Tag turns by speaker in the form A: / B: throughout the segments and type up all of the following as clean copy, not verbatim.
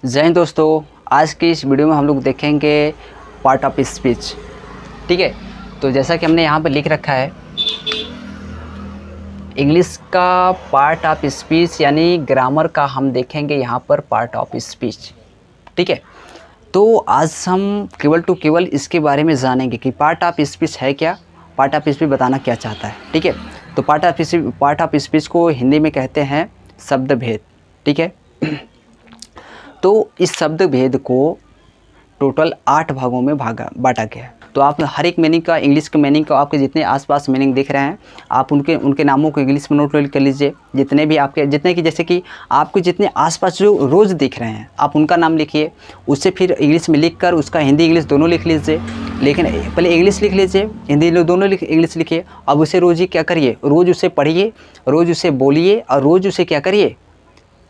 A: जय हिंद दोस्तों, आज की इस वीडियो में हम लोग देखेंगे पार्ट ऑफ स्पीच। ठीक है, तो जैसा कि हमने यहाँ पर लिख रखा है इंग्लिश का पार्ट ऑफ स्पीच यानी ग्रामर का हम देखेंगे यहाँ पर पार्ट ऑफ स्पीच। ठीक है, तो आज हम केवल इसके बारे में जानेंगे कि पार्ट ऑफ स्पीच है क्या, पार्ट ऑफ स्पीच बताना क्या चाहता है। ठीक है, तो पार्ट ऑफ स्पीच को हिंदी में कहते हैं शब्द भेद। ठीक है, तो इस शब्द भेद को टोटल 8 भागों में बांटा गया है। तो आप हर एक मीनिंग का, इंग्लिश के मीनिंग का, आपके जितने आसपास मीनिंग दिख रहे हैं आप उनके नामों को इंग्लिश में नोट कर लीजिए। जितने की जैसे कि आपको जितने आसपास जो रोज़ दिख रहे हैं आप उनका नाम लिखिए, उससे फिर इंग्लिश में लिख कर उसका हिंदी इंग्लिश दोनों लिख लीजिए। लेकिन पहले इंग्लिश लिख लीजिए, हिंदी दोनों इंग्लिश लिखिए। अब उसे रोज़ ही क्या करिए, रोज़ उसे पढ़िए, रोज़ उसे बोलिए और रोज़ उसे क्या करिए,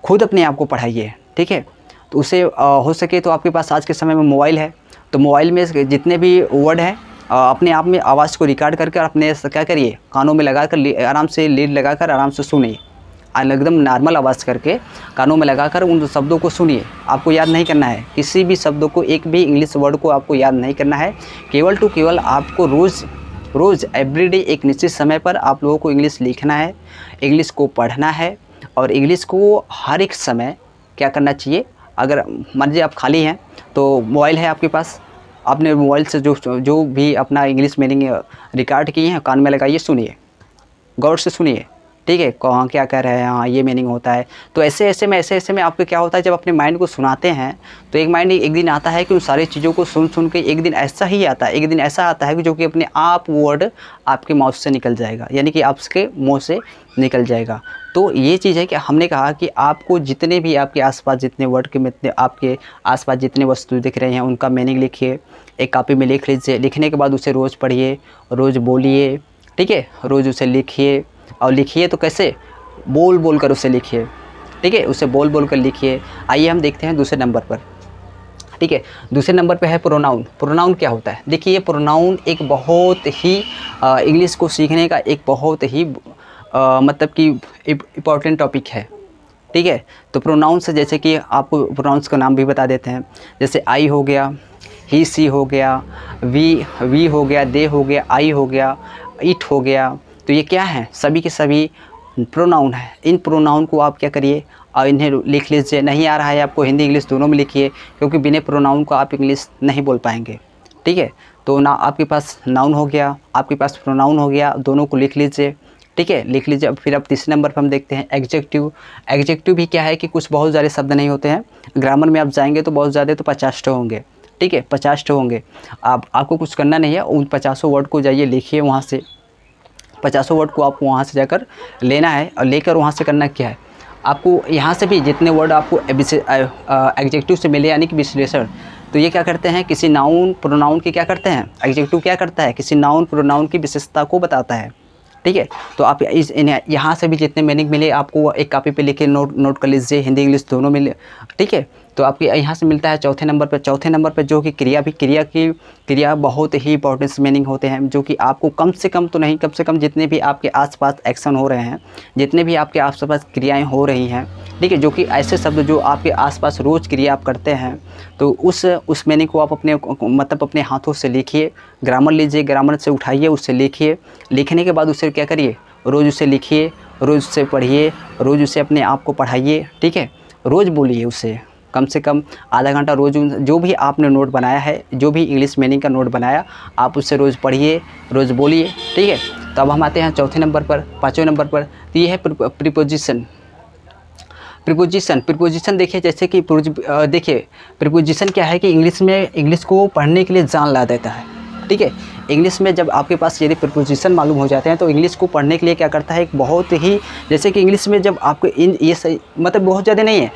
A: खुद अपने आप को पढ़ाइए। ठीक है, तो उसे हो सके तो आपके पास आज के समय में मोबाइल है, तो मोबाइल में जितने भी वर्ड हैं अपने आप में आवाज़ को रिकॉर्ड करके अपने क्या करिए, कानों में लगा कर आराम से लीड लगा कर आराम से सुनिए। एकदम नॉर्मल आवाज़ करके कानों में लगा कर उन शब्दों को सुनिए। आपको याद नहीं करना है किसी भी शब्दों को, एक भी इंग्लिश वर्ड को आपको याद नहीं करना है। केवल आपको रोज़ एवरीडे एक निश्चित समय पर आप लोगों को इंग्लिश लिखना है, इंग्लिश को पढ़ना है और इंग्लिश को हर एक समय क्या करना चाहिए। अगर मान लीजिए आप खाली हैं तो मोबाइल है आपके पास, आपने मोबाइल से जो भी अपना इंग्लिश मीनिंग रिकॉर्ड किए हैं कान में लगाइए, सुनिए, गौर से सुनिए। ठीक है, कहाँ क्या कह रहे हैं, हाँ ये मीनिंग होता है। तो ऐसे में आपको क्या होता है, जब अपने माइंड को सुनाते हैं तो एक माइंड एक दिन आता है कि उन सारी चीज़ों को सुन के एक दिन ऐसा आता है कि जो कि अपने आप वर्ड आपके माउथ से निकल जाएगा, यानी कि आपके मुँह से निकल जाएगा। तो ये चीज़ है कि हमने कहा कि आपको जितने भी आपके आसपास जितने वर्ड के आपके आसपास जितने वस्तु दिख रहे हैं उनका मीनिंग लिखिए, एक कॉपी में लिख लीजिए। लिखने के बाद उसे रोज़ पढ़िए, रोज़ बोलिए। ठीक है, रोज़ उसे लिखिए और लिखिए तो कैसे, बोल कर उसे लिखिए। ठीक है, उसे बोल कर लिखिए। आइए हम देखते हैं दूसरे नंबर पर। ठीक है, दूसरे नंबर पे है प्रोनाउन। प्रोनाउन क्या होता है, देखिए प्रोनाउन एक बहुत ही इंग्लिश को सीखने का एक बहुत ही मतलब कि इम्पॉर्टेंट टॉपिक है। ठीक है, तो प्रोनाउन से जैसे कि आपको प्रोनाउंस का नाम भी बता देते हैं, जैसे आई हो गया, ही सी हो गया, वी हो गया, दे हो गया, आई हो गया, इट हो गया। तो ये क्या है, सभी के सभी प्रोनाउन है। इन प्रोनाउन को आप क्या करिए और इन्हें लिख लीजिए। नहीं आ रहा है आपको हिंदी इंग्लिश दोनों में लिखिए, क्योंकि बिना प्रोनाउन को आप इंग्लिश नहीं बोल पाएंगे। ठीक है, तो ना आपके पास नाउन हो गया, आपके पास प्रोनाउन हो गया, दोनों को लिख लीजिए। ठीक है, लिख लीजिए। अब फिर अब तीसरे नंबर पर हम देखते हैं एग्जेक्टिव। एग्जेक्टिव भी क्या है कि कुछ बहुत ज़्यादा शब्द नहीं होते हैं। ग्रामर में आप जाएंगे तो बहुत ज़्यादा तो 50 होंगे। ठीक है, 50 होंगे। आपको कुछ करना नहीं है, उन 50 वर्ड को जाइए लिखिए, वहाँ से 50 वर्ड को आपको वहाँ से जाकर लेना है और लेकर वहाँ से करना क्या है, आपको यहाँ से भी जितने वर्ड आपको एग्जेक्टिव से मिले यानी कि विश्लेषण, तो ये क्या करते हैं, किसी नाउन प्रोनाउन की क्या करते हैं, एग्जेक्टिव क्या करता है, किसी नाउन प्रोनाउन की विशेषता को बताता है। ठीक है, तो आप यहाँ से भी जितने मीनिंग मिले आपको एक कॉपी पे लिख के नोट कर लीजिए, हिंदी इंग्लिश दोनों मिले। ठीक है, तो आपके यहाँ से मिलता है चौथे नंबर पर। चौथे नंबर पर जो कि क्रिया बहुत ही इंपॉर्टेंट मीनिंग होते हैं, जो कि आपको कम से कम जितने भी आपके आसपास एक्शन हो रहे हैं, जितने भी आपके आसपास क्रियाएं हो रही हैं, ठीक है, जो कि ऐसे शब्द जो आपके आसपास रोज़ क्रिया आप करते हैं, तो उस मीनिंग को आप अपने हाथों से लिखिए। ग्रामर लीजिए, ग्रामर से उठाइए, उससे लिखिए। लिखने के बाद उसे क्या करिए, रोज़ उसे लिखिए, रोज़ उसे पढ़िए, रोज़ उसे अपने आप को पढ़ाइए। ठीक है, रोज़ बोलिए उसे, कम से कम आधा घंटा रोज़ जो भी आपने नोट बनाया है, जो भी इंग्लिश मीनिंग का नोट बनाया आप उससे रोज़ पढ़िए, रोज़ बोलिए। ठीक है, तो अब हम आते हैं चौथे नंबर पर, पाँचवें नंबर पर। तो ये है प्रीपोजिशन। प्रीपोजिशन देखिए, जैसे कि देखिए प्रीपोजिशन क्या है कि इंग्लिश को पढ़ने के लिए जान ला देता है। ठीक है, इंग्लिश में जब आपके पास यदि प्रीपोजिशन मालूम हो जाते हैं तो इंग्लिश को पढ़ने के लिए क्या करता है, एक बहुत ही, जैसे कि इंग्लिश में जब आपको ये सही मतलब बहुत ज़्यादा नहीं है,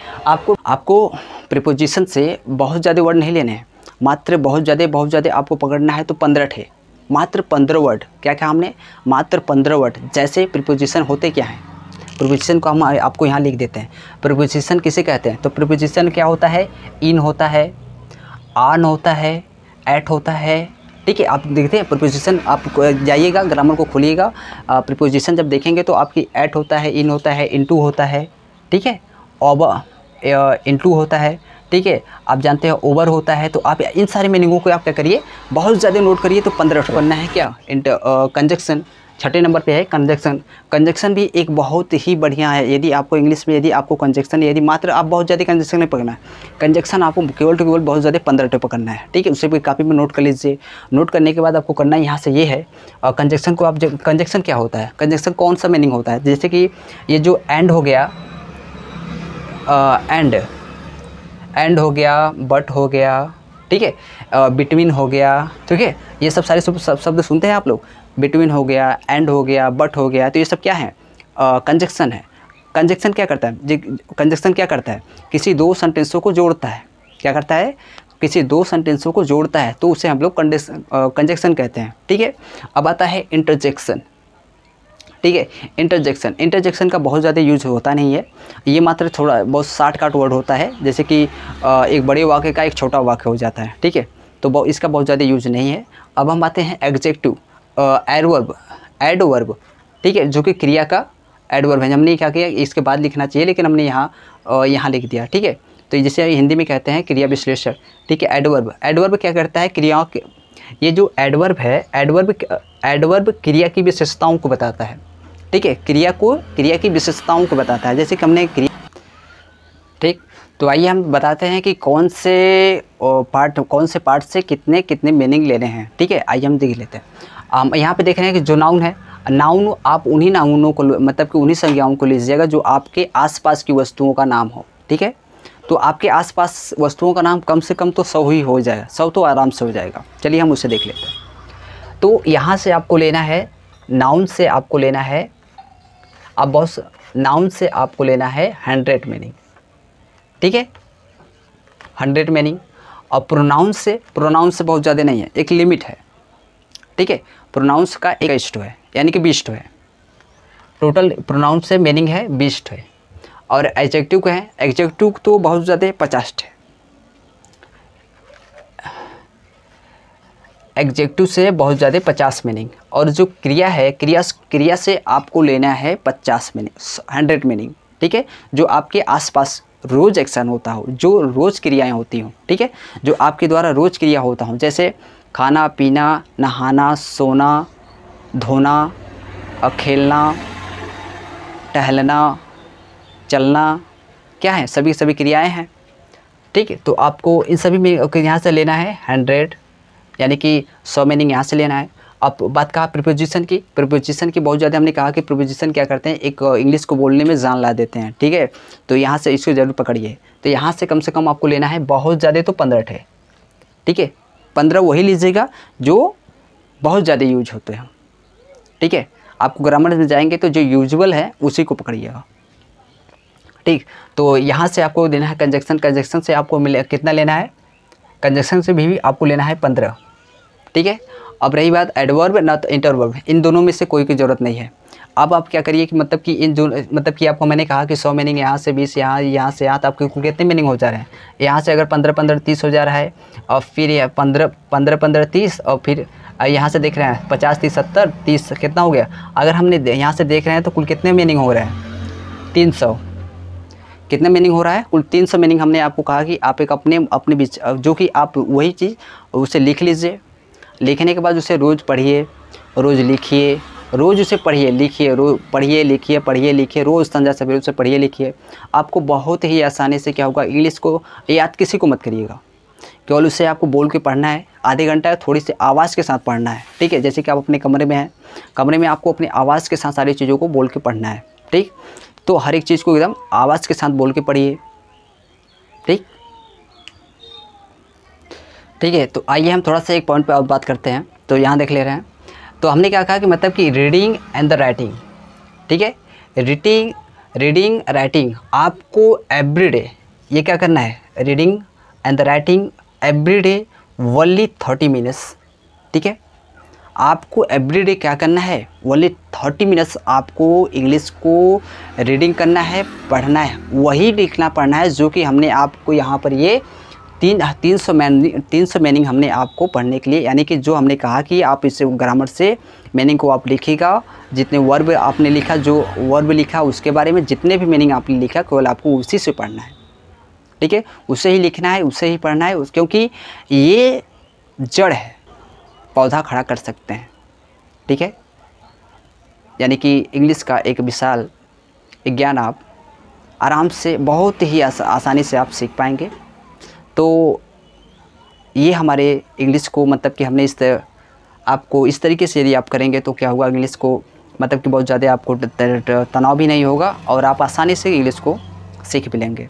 A: आपको प्रीपोजिशन से बहुत ज़्यादा वर्ड नहीं लेने हैं, मात्र बहुत ज़्यादा आपको पकड़ना है तो 15 थे, मात्र 15 वर्ड। क्या हमने मात्र 15 वर्ड। जैसे प्रीपोजिशन होते क्या हैं, प्रीपोजिशन को हम आपको यहाँ लिख देते हैं। प्रीपोजिशन किसे कहते हैं, तो प्रीपोजिशन क्या होता है, इन होता है, ऑन होता है, एट होता है। ठीक है, आप देखते हैं प्रीपोजिशन, आप जाइएगा ग्रामर को खोलिएगा, प्रीपोजिशन जब देखेंगे तो आपकी एट होता है, इन होता है, इनटू होता है। ठीक है, इनटू होता है, ठीक है। आप जानते हैं ओवर होता है, तो आप इन सारे मीनिंगों को आप क्या करिए, बहुत ज़्यादा नोट करिए। तो 15 करना है क्या, कंजक्शन। छठे नंबर पे है कंजक्शन। कंजक्शन भी एक बहुत ही बढ़िया है। यदि आपको इंग्लिश में यदि आपको कंजक्शन, यदि मात्र आप बहुत ज़्यादा कंजक्शन नहीं पकड़ना है, कंजक्शन आपको केवल टू केवल बहुत ज़्यादा 15 पकड़ना है, ठीक है। उसे भी कापी में नोट कर लीजिए। नोट करने के बाद आपको करना यहाँ से ये है, कंजक्शन को आप कंजक्शन क्या होता है, कंजक्शन कौन सा मीनिंग होता है, जैसे कि ये जो एंड हो गया, एंड हो गया, बट हो गया, ठीक है, बिटवीन हो गया, ठीक है। ये सब सारे शब्द सुनते हैं आप लोग, बिटवीन हो गया, एंड हो गया, बट हो गया, तो ये सब क्या है, कंजक्शन है। कंजक्शन क्या करता है, कंजक्शन क्या करता है, किसी दो सेंटेंसों को जोड़ता है। क्या करता है, किसी दो सेंटेंसों को जोड़ता है, तो उसे हम लोग कंजक्शन कहते हैं, ठीक है। अब आता है इंटरजेक्शन, ठीक है। इंटरजेक्शन का बहुत ज़्यादा यूज होता नहीं है, ये मात्र थोड़ा बहुत शॉर्टकट वर्ड होता है, जैसे कि एक बड़े वाक्य का एक छोटा वाक्य हो जाता है, ठीक है। तो इसका बहुत ज़्यादा यूज नहीं है। अब हम आते हैं एडजेक्टिव, एडवर्ब, ठीक है, जो कि क्रिया का एडवर्ब है। हमने क्या किया, इसके बाद लिखना चाहिए, लेकिन हमने यहाँ लिख दिया, ठीक है। तो जैसे हिंदी में कहते हैं क्रिया विश्लेषण, ठीक है। एडवर्ब क्या करता है, क्रियाओं के, ये जो एडवर्ब है, एडवर्ब क्रिया की विशेषताओं को बताता है, ठीक है। क्रिया की विशेषताओं को बताता है, जैसे कि हमने क्रिया, ठीक। तो आइए हम बताते हैं कि कौन से पार्ट से कितने कितने मीनिंग लेने हैं, ठीक है। आइए हम देख लेते हैं। यहाँ पे देख रहे हैं कि जो नाउन है, नाउन आप उन्हीं नाउनों को, मतलब कि उन्हीं संज्ञाओं को लीजिएगा जो आपके आसपास की वस्तुओं का नाम हो, ठीक है। तो आपके आसपास वस्तुओं का नाम कम से कम तो 100 ही हो जाएगा, 100 तो आराम से हो जाएगा। चलिए हम उसे देख लेते हैं। तो यहाँ से आपको लेना है, नाउन से आपको लेना है, नाउन से आपको लेना है 100 मीनिंग, ठीक है, 100 मीनिंग। और प्रोनाउंस से बहुत ज़्यादा नहीं है, एक लिमिट है, ठीक है। प्रोनाउंस का 21 है, यानी कि 20 है। टोटल प्रोनाउंस से मीनिंग है 20 है। और एडजेक्टिव का है, एडजेक्टिव तो बहुत ज़्यादा 50 है। एडजेक्टिव से बहुत ज़्यादा 50 मीनिंग। और जो क्रिया है, क्रिया से आपको लेना है 50 मीनिंग, 100 मीनिंग, ठीक है। जो आपके आसपास रोज़ एक्शन होता हो, जो रोज़ क्रियाएं होती हों, ठीक है, जो आपके द्वारा रोज़ क्रिया होता हो, जैसे खाना पीना, नहाना, सोना, धोना, खेलना, टहलना, चलना, क्या है, सभी क्रियाएं हैं, ठीक है। तो आपको इन सभी में यहाँ से लेना है 100, यानी कि 100 मीनिंग यहाँ से लेना है। अब बात कहा प्रीपोजिशन की बहुत ज़्यादा हमने कहा कि प्रीपोजिशन क्या करते हैं, एक इंग्लिश को बोलने में जान ला देते हैं, ठीक है। तो यहाँ से इसको ज़रूर पकड़िए। तो यहाँ से कम आपको लेना है, बहुत ज़्यादा तो 15 है, ठीक है। 15 वही लीजिएगा जो बहुत ज़्यादा यूज होते हैं, ठीक है। आपको ग्रामर में जाएंगे तो जो यूजुअल है उसी को पकड़िएगा, ठीक। तो यहाँ से आपको देना है कंजक्शन से आपको कितना लेना है, कंजक्शन से भी आपको लेना है 15, ठीक है। अब रही बात एडवर्ब ना तो इंटरवर्ब, इन दोनों में से कोई की ज़रूरत नहीं है। अब आप क्या करिए कि मतलब कि आपको मैंने कहा कि 100 मीनिंग यहाँ से 20, यहाँ से तो आपके कुल कितने मीनिंग हो जा रहे हैं। यहाँ से अगर 15 30 हो जा रहा है, और फिर 15 30, और फिर यहाँ से देख रहे हैं 50 30 70 30, कितना हो गया। अगर हमने यहाँ से देख रहे हैं तो कुल कितने मीनिंग हो रहे हैं, 300। कितने मीनिंग हो रहा है, कुल 300 मीनिंग। हमने आपको कहा कि आप एक अपने बीच, जो कि आप वही चीज़ उसे लिख लीजिए। लिखने के बाद उसे रोज़ पढ़िए, रोज़ लिखिए, रोज़ उसे पढ़िए लिखिए, रोज़ पढ़िए लिखिए, रोज़ संध्या सवेरे उसे पढ़िए लिखिए। आपको बहुत ही आसानी से क्या होगा, इंग्लिश को याद किसी को मत करिएगा, केवल उसे आपको बोल के पढ़ना है। आधे घंटा थोड़ी सी आवाज़ के साथ पढ़ना है, ठीक है। जैसे कि आप अपने कमरे में हैं, कमरे में आपको अपनी आवाज़ के साथ सारी चीज़ों को बोल के पढ़ना है, ठीक। तो हर एक चीज़ को एकदम आवाज़ के साथ बोल के पढ़िए, ठीक है। तो आइए हम थोड़ा सा एक पॉइंट पे और बात करते हैं। तो यहाँ देख ले रहे हैं, तो हमने क्या कहा कि मतलब कि रीडिंग एंड द राइटिंग, ठीक है। रीडिंग राइटिंग आपको एवरीडे ये क्या करना है, reading and the writing everyday only 30 minutes, ठीक है। आपको एवरीडे क्या करना है, ओनली 30 मिनट्स आपको इंग्लिश को रीडिंग करना है, पढ़ना है, वही लिखना पढ़ना है जो कि हमने आपको यहाँ पर ये 300 मीनिंग हमने आपको पढ़ने के लिए, यानी कि जो हमने कहा कि आप इसे ग्रामर से मीनिंग को आप लिखिएगा। जितने वर्ब आपने लिखा, जो वर्ब लिखा उसके बारे में जितने भी मीनिंग आपने लिखा, केवल आपको उसी से पढ़ना है, ठीक है, उसे ही लिखना है, उसे ही पढ़ना है, क्योंकि ये जड़ है, पौधा खड़ा कर सकते हैं। ठीक है, यानी कि इंग्लिश का एक विशाल ज्ञान आप आराम से बहुत ही आसानी से आप सीख पाएंगे। तो ये हमारे इंग्लिश को मतलब कि हमने आपको इस तरीके से यदि आप करेंगे तो क्या होगा, इंग्लिश को मतलब कि बहुत ज़्यादा आपको तनाव भी नहीं होगा और आप आसानी से इंग्लिश को सीख भी लेंगे।